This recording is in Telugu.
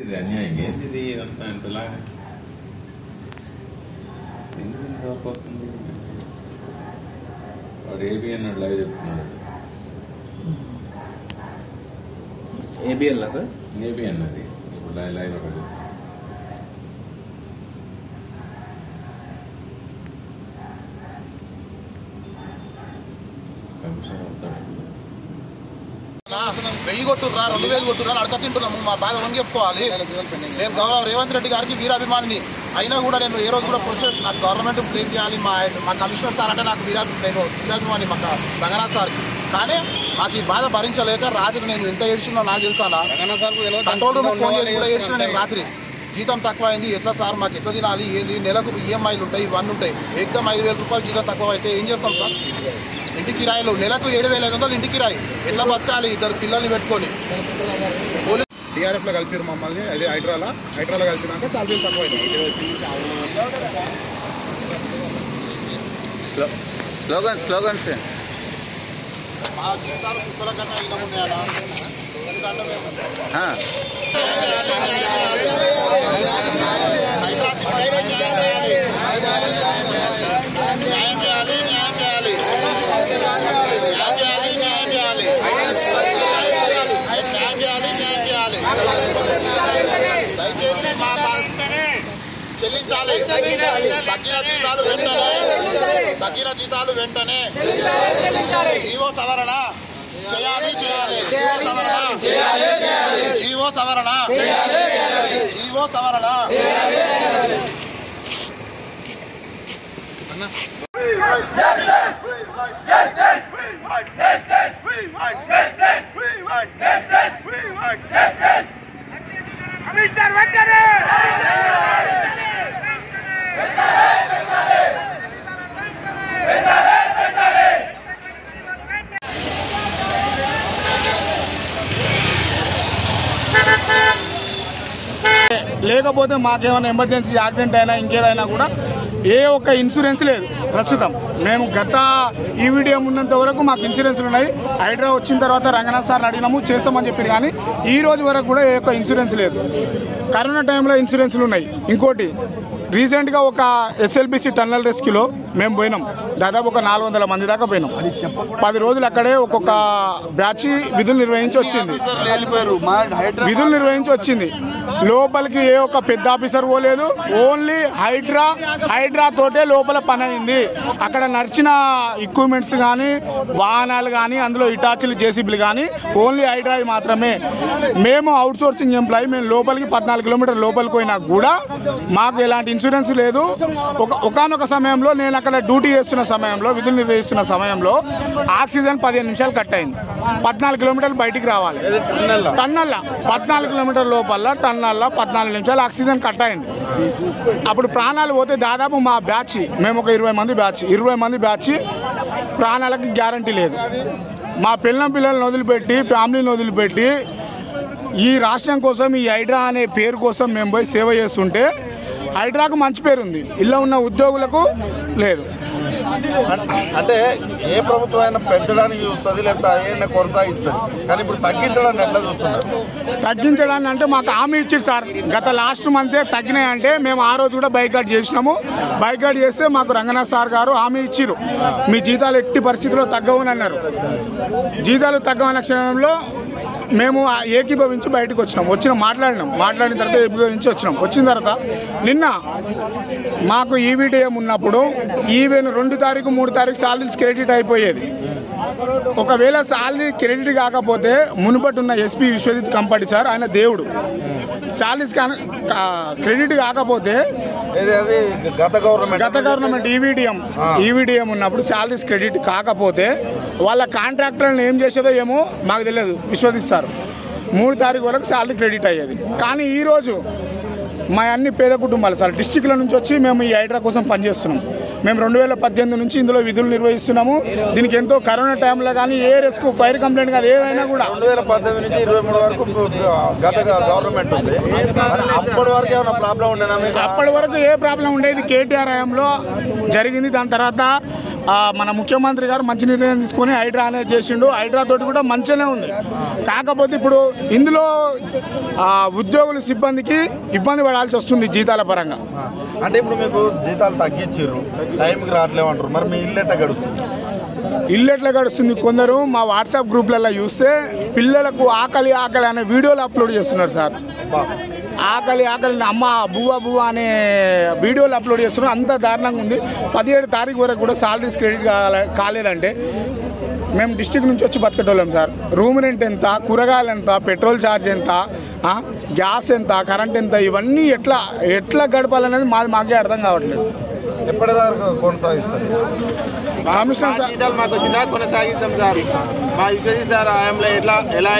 ఇది అన్యాయం ఏంది ఇది ఇంతలాగా ఎందుకు ఇంతవరకు వస్తుంది వాడు ఏబి అన్నాడు లైవ్ చెప్తున్నాడు ఏబిఎల్ సార్ ఏబి అన్నది ఇప్పుడు లైవ్ అక్కడ కమిషనర్ వస్తాడు 1000 కొట్టుర్రా 2000 కొట్టుర్రా అడక తింటున్నాము మా బాధ వంగి చెప్పుకోవాలి. నేను గౌరవ రేవంత్ రెడ్డి గారికి వీరాభిమానిని అయినా కూడా నేను ఏ రోజు కూడా ప్రొఫెసర్ నాకు గవర్నమెంట్ బ్లేమ్ చేయాలి మా కమిషనర్ సార్ అంటే నాకు వీరాభిమాని మా రంగనాథ్ సార్కి. కానీ నాకు ఈ బాధ భరించలేక రాత్రి నేను ఎంత ఏడ్చినా నాకు తెలుసానా కంట్రోల్ రూమ్ ఫోన్ చేసి కూడా ఏడ్చిన నేను రాత్రి జీతం తక్కువ అయింది ఎట్లా సార్ మాకు ఎట్లా తినాలి ఏంది నెలకు ఈఎంఐలు ఉంటాయి ఇవన్నీ ఉంటాయి ఏకదం 5000 రూపాయలు జీతం తక్కువ అయితే ఏం చేస్తాం సార్. ఇంటి కిరాయిలు నెలకు 7500 ఇంటి కిరాయి ఎట్లా బతకాలి ఇద్దరు పిల్లల్ని పెట్టుకొని. పోలీసు టీఆర్ఎఫ్లో కలిపారు మమ్మల్ని అదే హైడ్రాలో కలిపినాక సాలరీలు తక్కువ స్లోగన్స్ మా జీవితాలు కుక్కల కన్నా ఇలా ఉన్నాయా ఎందుకంటే న్యాయం చేయాలి దయచేసి మా చెల్లించాలి. తగ్గిన జీతాలు వెంటనే జీవో సవరణ చేయాలి. జీవో సవరణ లేకపోతే మాకేమైనా ఎమర్జెన్సీ యాక్సిడెంట్ అయినా ఇంకేదైనా కూడా ఏ ఒక్క ఇన్సూరెన్స్ లేదు ప్రస్తుతం. మేము గత ఈ వీడియో ఉన్నంత వరకు మాకు ఇన్సూరెన్స్లు ఉన్నాయి. హైడ్రా వచ్చిన తర్వాత రంగనాథ్ సార్ని అడిగినాము చేస్తామని చెప్పారు, కానీ ఈ రోజు వరకు కూడా ఏ ఒక్క ఇన్సూరెన్స్ లేదు. కరోనా టైంలో ఇన్సూరెన్స్లు ఉన్నాయి. ఇంకోటి రీసెంట్గా ఒక ఎస్ఎల్బిసి టన్నల్ రెస్క్యూలో మేము పోయినాం. దాదాపు ఒక 400 మంది దాకా పోయినాం. 10 రోజులు అక్కడే ఒక్కొక్క బ్యాచ్ విధులు నిర్వహించి వచ్చింది. లోపలికి ఏ ఒక్క పెద్ద ఆఫీసర్ పోలేదు. ఓన్లీ హైడ్రా తోటే లోపల పని అయింది. అక్కడ నడిచిన ఎక్విప్మెంట్స్ కానీ వాహనాలు కానీ అందులో ఇటాచీలు జేసీబీలు కానీ ఓన్లీ హైడ్రా మాత్రమే. మేము అవుట్ సోర్సింగ్ ఎంప్లాయీ. మేము లోపలికి 14 కిలోమీటర్ల లోపలికి పోయినా కూడా మాకు ఎలాంటి ఇన్సూరెన్స్ లేదు. ఒకానొక సమయంలో నేను అక్కడ డ్యూటీ చేస్తున్న సమయంలో విధులు నిర్వహిస్తున్న సమయంలో ఆక్సిజన్ 15 నిమిషాలు కట్ అయింది. 14 కిలోమీటర్లు బయటికి రావాలి. టన్నల్లా 14 కిలోమీటర్ల లోపల టన్నల్లా 14 నిమిషాలు ఆక్సిజన్ కట్ అయింది. అప్పుడు ప్రాణాలు పోతే దాదాపు మా బ్యాచ్ మేము ఒక 20 మంది బ్యాచ్ ప్రాణాలకి గ్యారంటీ లేదు. మా పిల్లల్ని వదిలిపెట్టి ఫ్యామిలీని వదిలిపెట్టి ఈ రాష్ట్రం కోసం ఈ హైడ్రా అనే పేరు కోసం మేము పోయి సేవ చేస్తుంటే హైడ్రాకు మంచి పేరు ఉంది, ఇలా ఉన్న ఉద్యోగులకు లేదు. అంటే ఏ ప్రభుత్వం అయినా పెంచడానికి చూస్తుంది లేకపోతే ఏమైనా కొనసాగిస్తుంది, కానీ ఇప్పుడు తగ్గించడానికి ఎట్లా చూస్తున్నారు? తగ్గించడాన్ని అంటే మాకు హామీ ఇచ్చారు సార్. గత లాస్ట్ మంతే తగ్గినాయంటే మేము ఆ రోజు కూడా బైకాట్ చేసినాము. బైకాట్ చేస్తే మాకు రంగనాథ్ సార్ గారు హామీ ఇచ్చిరు, మీ జీతాలు ఎట్టి పరిస్థితుల్లో తగ్గవని అన్నారు. జీతాలు తగ్గవన్న క్షణంలో మేము ఏకీభవించి బయటకు వచ్చినాం. మాట్లాడిన తర్వాత ఏకీభవించి వచ్చిన తర్వాత నిన్న మాకు ఈవీటీఎం ఉన్నప్పుడు ఈవెన్ 2 తారీఖు 3 తారీఖు సాలరీస్ క్రెడిట్ అయిపోయేది. ఒకవేళ సాలరీ క్రెడిట్ కాకపోతే మునుపటి ఉన్న ఎస్పీ విశ్వజిత్ కంపటి సార్ ఆయన దేవుడు. సాలరీస్ క్రెడిట్ కాకపోతే గత గవర్నమెంట్ ఈవీటీఎం ఉన్నప్పుడు సాలరీస్ క్రెడిట్ కాకపోతే వాళ్ళ కాంట్రాక్టర్లను ఏం చేసేదో ఏమో మాకు తెలియదు. విశ్వజిత్ సార్ 3 తారీఖు వరకు సాలరీ క్రెడిట్ అయ్యేది. కానీ ఈరోజు మా అన్ని పేద కుటుంబాలు సార్ డిస్టిక్ల నుంచి వచ్చి మేము ఈ హైడ్రా కోసం పనిచేస్తున్నాం. మేము 2018 నుంచి ఇందులో విధులు నిర్వహిస్తున్నాము. దీనికి ఎంతో కరోనా టైంలో కానీ ఏ రెస్క్యూ ఫైర్ కంప్లైంట్ కానీ ఏదైనా కూడా 2018 నుంచి 23 వరకు గత గవర్నమెంట్ ఉంది. అప్పటి వరకు ఏమైనా ప్రాబ్లం ఉండేనా? అప్పటి వరకు ఏ ప్రాబ్లం ఉండేది కేటీఆర్ హయాంలో జరిగింది. దాని తర్వాత మన ముఖ్యమంత్రి గారు మంచి నిర్ణయం తీసుకొని హైడ్రా అనేది చేసిండు. హైడ్రా తోటి కూడా మంచిగానే ఉంది. కాకపోతే ఇప్పుడు ఇందులో ఉద్యోగుల సిబ్బందికి ఇబ్బంది పడాల్సి వస్తుంది జీతాల పరంగా. అంటే ఇప్పుడు మీకు జీతాలు తగ్గించారు, టైంకి రావట్లేమంటారు, మరి మీ ఇల్లు ఎట్లా గడుస్తుంది? ఇల్లు ఎట్లా గడుస్తుంది? కొందరు మా వాట్సాప్ గ్రూప్లలో చూస్తే పిల్లలకు ఆకలి ఆకలి అనే వీడియోలు అప్లోడ్ చేస్తున్నారు సార్. ఆకలి ఆకలి అమ్మ బువ్వ అనే వీడియోలు అప్లోడ్ చేస్తున్నారు. అంత దారుణంగా ఉంది. 17 తారీఖు వరకు కూడా సాలరీస్ క్రెడిట్ కాలేదంటే మేము డిస్టిక్ నుంచి వచ్చి బతకటోళ్ళం సార్. రూమ్ రెంట్ ఎంత, కూరగాయలు ఎంత, పెట్రోల్ ఛార్జ్ ఎంత, గ్యాస్ ఎంత, కరెంట్ ఎంత, ఇవన్నీ ఎట్లా గడపాలనేది మాకే అర్థం కావట్లేదు. ఎప్పటిదాకా కొనసాగిస్తారు? కమిషనర్ సార్ మాకు కొనసాగిస్తాం సార్. మా విశ్వసి సార్ ఆయంలో ఎలా